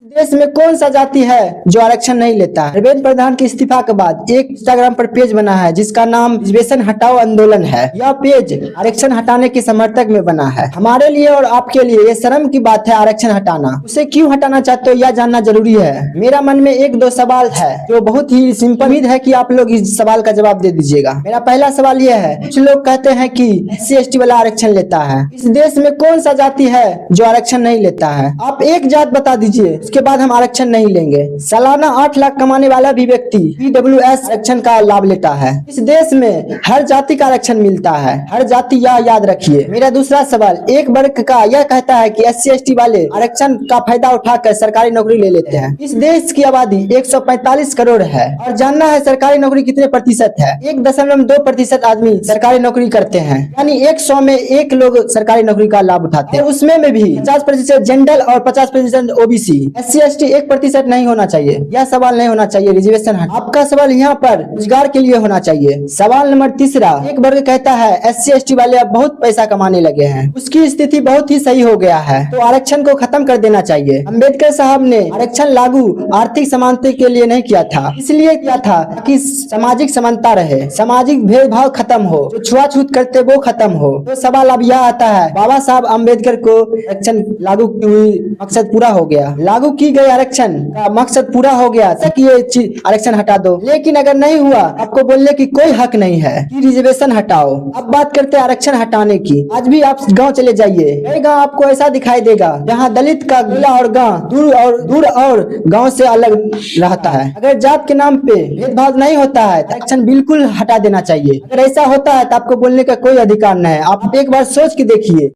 देश में कौन सा जाति है जो आरक्षण नहीं लेता है? धर्मेंद्र प्रधान के इस्तीफा के बाद एक इंस्टाग्राम पर पेज बना है जिसका नाम रिजर्वेशन हटाओ आंदोलन है। यह पेज आरक्षण हटाने के समर्थक में बना है। हमारे लिए और आपके लिए ये शर्म की बात है आरक्षण हटाना। उसे क्यों हटाना चाहते हो यह जानना जरूरी है। मेरा मन में एक दो सवाल है जो बहुत ही सिंपल। उम्मीद है कि आप लोग इस सवाल का जवाब दे दीजिएगा। मेरा पहला सवाल यह है, कुछ लोग कहते हैं कि SC/ST वाला आरक्षण लेता है। इस देश में कौन सा जाति है जो आरक्षण नहीं लेता है? आप एक जात बता दीजिए, उसके बाद हम आरक्षण नहीं लेंगे। सालाना 8 लाख कमाने वाला भी व्यक्ति EWS आरक्षण का लाभ लेता है। इस देश में हर जाति का आरक्षण मिलता है, हर जाति यह याद रखिए। मेरा दूसरा सवाल, एक वर्ग का यह कहता है कि SC/ST वाले आरक्षण का फायदा उठाकर सरकारी नौकरी ले लेते हैं। इस देश की आबादी 145 करोड़ है और जानना है सरकारी नौकरी कितने प्रतिशत है? 1.2% आदमी सरकारी नौकरी करते हैं, यानी 100 में 1 लोग सरकारी नौकरी का लाभ उठाते हैं। उसमें में भी 50% जनरल और 50% OBC। SC/ST 1% नहीं होना चाहिए। यह सवाल नहीं होना चाहिए रिजर्वेशन। आपका सवाल यहाँ पर रोजगार के लिए होना चाहिए। सवाल नंबर तीसरा, एक वर्ग कहता है SC/ST वाले अब बहुत पैसा कमाने लगे हैं, उसकी स्थिति बहुत ही सही हो गया है, तो आरक्षण को खत्म कर देना चाहिए। अम्बेडकर साहब ने आरक्षण लागू आर्थिक समानता के लिए नहीं किया था, इसलिए किया था कि सामाजिक समानता रहे, सामाजिक भेदभाव खत्म हो, जो छुआछूत करते वो खत्म हो। तो सवाल अब यह आता है, बाबा साहब अम्बेडकर को आरक्षण लागू की हुई मकसद पूरा हो गया, लागू की गई आरक्षण का मकसद पूरा हो गया, तक ये आरक्षण हटा दो। लेकिन अगर नहीं हुआ, आपको बोलने की कोई हक नहीं है कि रिजर्वेशन हटाओ। अब बात करते हैं आरक्षण हटाने की। आज भी आप गाँव चले जाइए, कई गाँव आपको ऐसा दिखाई देगा जहाँ दलित का जिला और गाँव दूर और गाँव से अलग रहता है। अगर जात के नाम पे भेदभाव नहीं होता है तो आरक्षण बिल्कुल हटा देना चाहिए। अगर ऐसा होता है तो आपको बोलने का कोई अधिकार नहीं है। आप एक बार सोच के देखिए।